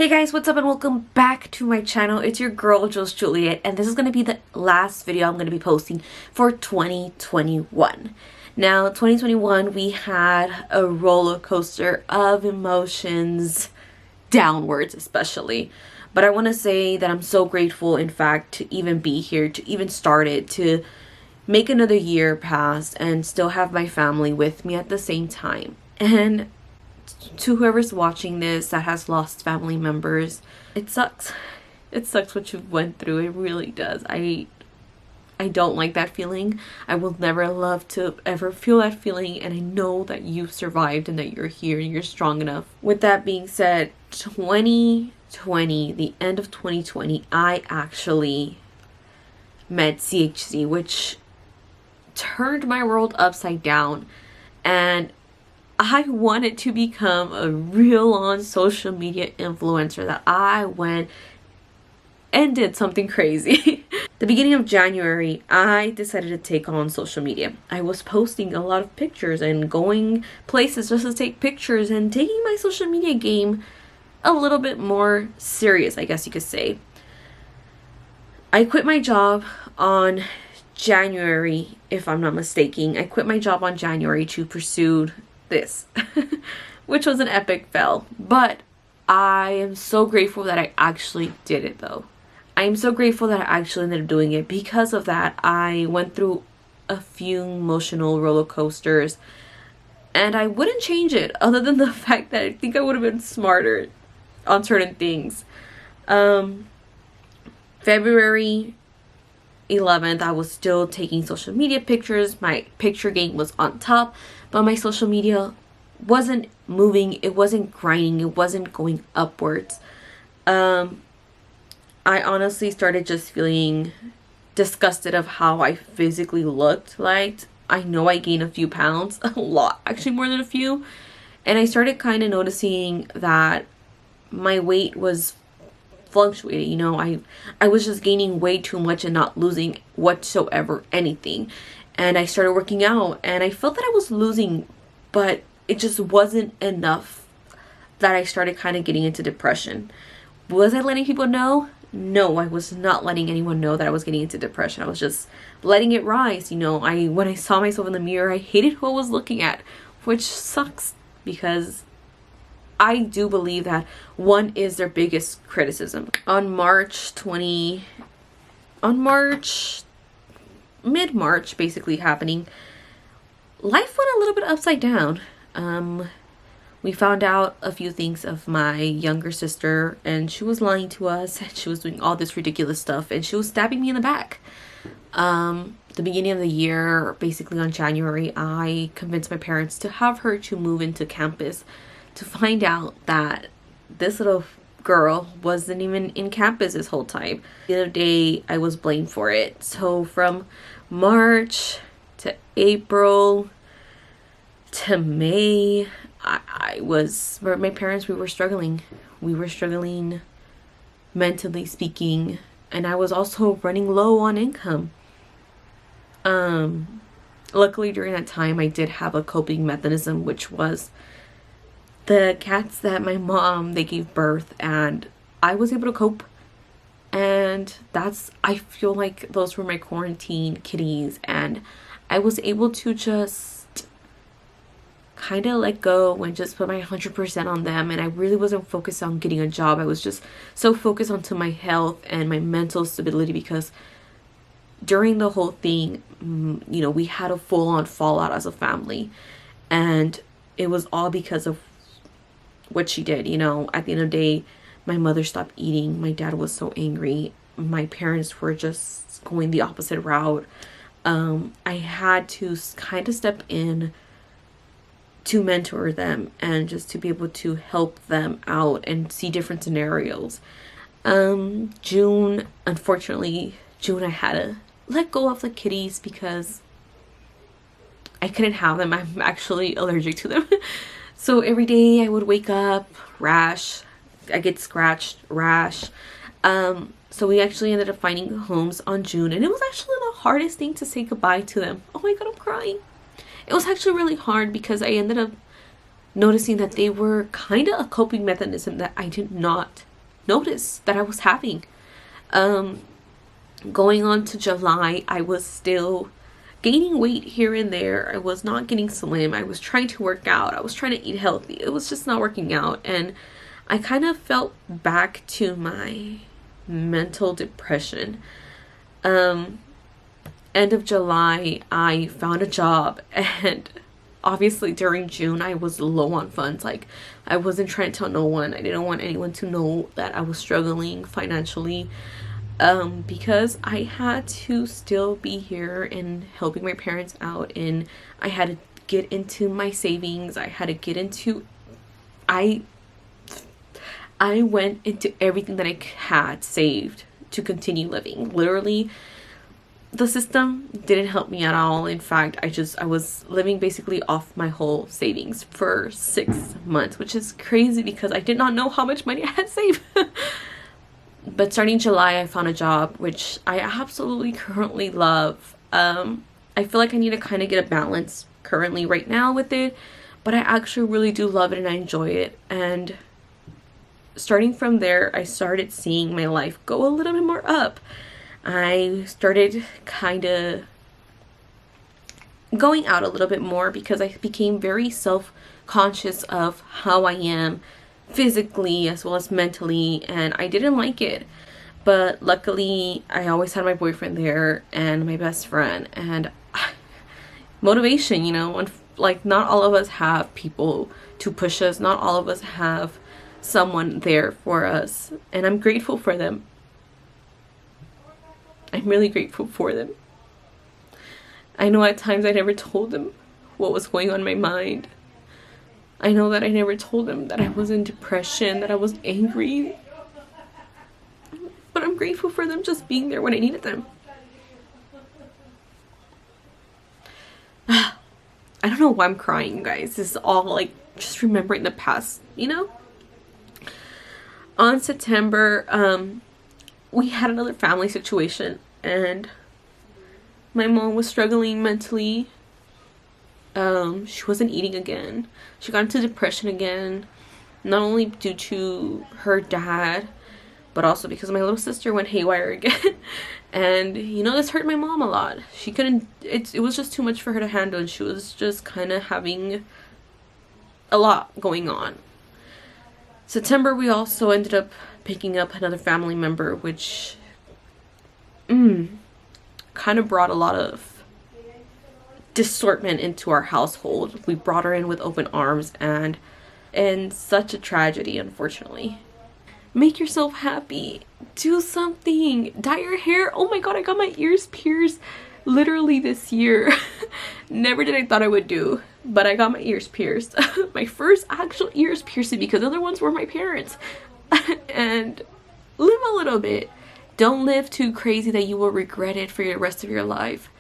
Hey guys, what's up and welcome back to my channel. It's your girl JewelsJulliet, and this is going to be the last video I'm going to be posting for 2021. Now 2021, we had a roller coaster of emotions, downwards especially, but I want to say that I'm so grateful, in fact, to even be here, to even start it, to make another year pass and still have my family with me at the same time. And to whoever's watching this that has lost family members, it sucks. It sucks what you went through. It really does. I don't like that feeling. I will never love to ever feel that feeling, and I know that you survived and that you're here and you're strong enough. With that being said, 2020, the end of 2020, I actually met CHC, which turned my world upside down, and I wanted to become a real-on social media influencer, that I went and did something crazy. The beginning of January, I decided to take on social media. I was posting a lot of pictures and going places just to take pictures and taking my social media game a little bit more serious, I guess you could say. I quit my job on January, if I'm not mistaken. I quit my job on January to pursue this, which was an epic fail, but I am so grateful that I actually did it though. I am so grateful that I actually ended up doing it. Because of that, I went through a few emotional roller coasters, and I wouldn't change it other than the fact that I think I would have been smarter on certain things. February 11th, I was still taking social media pictures. My picture game was on top, but my social media wasn't moving. It wasn't grinding. It wasn't going upwards. I honestly started just feeling disgusted of how I physically looked. Like, I know I gained a few pounds, a lot, actually more than a few, and I started kind of noticing that my weight was fluctuating. You know, I was just gaining way too much and not losing whatsoever anything. And I started working out, and I felt that I was losing, but it just wasn't enough, that I started kind of getting into depression. Was I letting people know? No, I was not letting anyone know that I was getting into depression. I was just letting it rise. You know, when I saw myself in the mirror, I hated who I was looking at, which sucks, because I do believe that one is their biggest criticism. Mid-March basically happening, life went a little bit upside down. We found out a few things of my younger sister, and she was lying to us, and she was doing all this ridiculous stuff, and she was stabbing me in the back. The beginning of the year, basically on January, I convinced my parents to have her to move into campus, to find out that this little girl wasn't even in campus this whole time. The other day, I was blamed for it. So from March to April to May, my parents, we were struggling. We were struggling mentally speaking, and I was also running low on income. Luckily during that time, I did have a coping mechanism, which was the cats that my mom, they gave birth, and I was able to cope. And I feel like those were my quarantine kitties, and I was able to just kind of let go and just put my 100% on them. And I really wasn't focused on getting a job. I was just so focused onto my health and my mental stability, because during the whole thing, you know, we had a full-on fallout as a family, and it was all because of what she did. You know, at the end of the day, my mother stopped eating. My dad was so angry. My parents were just going the opposite route. I had to kind of step in to mentor them and just to be able to help them out and see different scenarios. Unfortunately, June, I had to let go of the kitties because I couldn't have them. I'm actually allergic to them. So every day I would wake up, rash, I get scratched, rash. So we actually ended up finding homes on June, and it was actually the hardest thing to say goodbye to them. Oh my god, I'm crying. It was actually really hard because I ended up noticing that they were kind of a coping mechanism that I did not notice that I was having. Going on to July, I was still gaining weight here and there. I was not getting slim. I was trying to work out. I was trying to eat healthy. It was just not working out. And I kind of felt back to my mental depression. End of July, I found a job, and obviously during June I was low on funds. Like, I wasn't trying to tell no one. I didn't want anyone to know that I was struggling financially, because I had to still be here and helping my parents out, and I had to get into my savings. I had to get into I went into everything that I had saved to continue living. Literally, the system didn't help me at all. In fact, I was living basically off my whole savings for 6 months, which is crazy because I did not know how much money I had saved. But starting July, I found a job which I absolutely currently love. I feel like I need to kind of get a balance currently right now with it, but I actually really do love it and I enjoy it. And starting from there, I started seeing my life go a little bit more up. I started kind of going out a little bit more because I became very self-conscious of how I am physically as well as mentally, and I didn't like it. But luckily, I always had my boyfriend there and my best friend, and motivation, you know. And like, not all of us have people to push us. Not all of us have someone there for us, and I'm grateful for them. I'm really grateful for them. I know at times I never told them what was going on in my mind. I know that I never told them that I was in depression, that I was angry. But I'm grateful for them just being there when I needed them. I don't know why I'm crying, you guys. This is all like just remembering the past, you know? On September, we had another family situation, and my mom was struggling mentally. She wasn't eating again. She got into depression again, not only due to her dad, but also because my little sister went haywire again. And you know, this hurt my mom a lot. She couldn't, it was just too much for her to handle, and she was just kind of having a lot going on. September, we also ended up picking up another family member, which kind of brought a lot of distortment into our household. We brought her in with open arms, and such a tragedy, unfortunately. Make yourself happy. Do something. Dye your hair. Oh my god, I got my ears pierced literally this year. Never did I thought I would do, but I got my ears pierced. My first actual ears piercing, because the other ones were my parents. And live a little bit. Don't live too crazy that you will regret it for the rest of your life.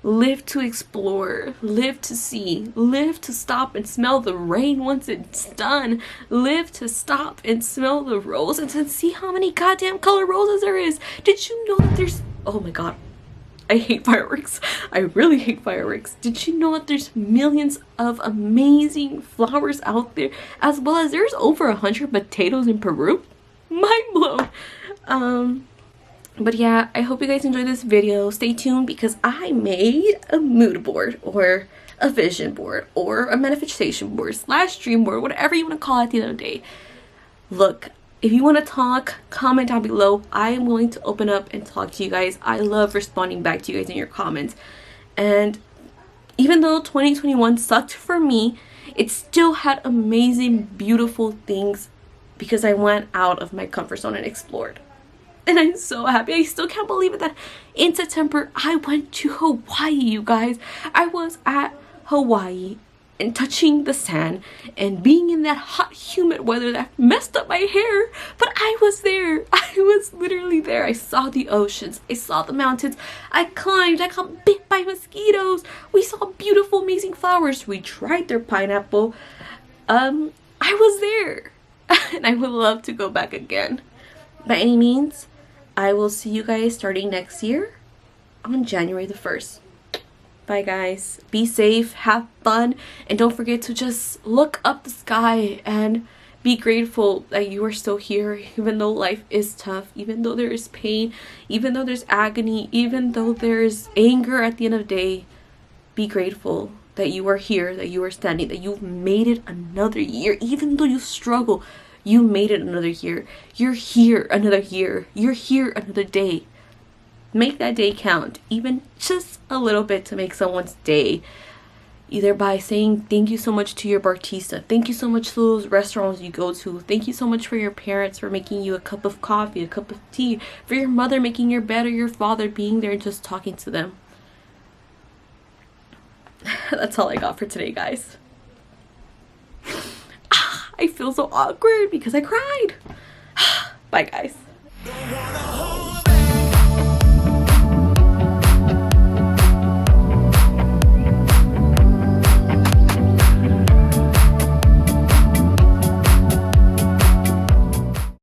Live to explore, live to see, live to stop and smell the rain once it's done, live to stop and smell the roses and see how many goddamn color roses there is. Did you know that there's, oh my god, I hate fireworks. I really hate fireworks. Did you know that there's millions of amazing flowers out there, as well as there's over 100 potatoes in Peru? Mind blown. But yeah, I hope you guys enjoyed this video. Stay tuned, because I made a mood board, or a vision board, or a manifestation board / dream board, whatever you want to call it at the end of the day. Look, if you want to talk, comment down below. I am willing to open up and talk to you guys. I love responding back to you guys in your comments. And even though 2021 sucked for me, it still had amazing, beautiful things, because I went out of my comfort zone and explored. And I'm so happy. I still can't believe it that in September I went to Hawaii, you guys. I was at Hawaii and touching the sand and being in that hot, humid weather that messed up my hair. But I was there. I was literally there. I saw the oceans. I saw the mountains. I climbed. I got bit by mosquitoes. We saw beautiful, amazing flowers. We tried their pineapple. I was there. And I would love to go back again. By any means, I will see you guys starting next year on January the 1st. Bye guys. Be safe, have fun, and don't forget to just look up the sky and be Be grateful that you are still here, even though life is tough, even though there is pain, even though there's agony, even though there's anger at the end of the day. Be grateful that you are here, that you are standing, that you've made it another year. Even though you struggle, you made it another year. You're here another year. You're here another day. Make that day count, even just a little bit, to make someone's day. Either by saying thank you so much to your barista, thank you so much to those restaurants you go to, thank you so much for your parents for making you a cup of coffee, a cup of tea, for your mother making your bed, or your father being there and just talking to them. That's all I got for today, guys. I feel so awkward because I cried. Bye, guys.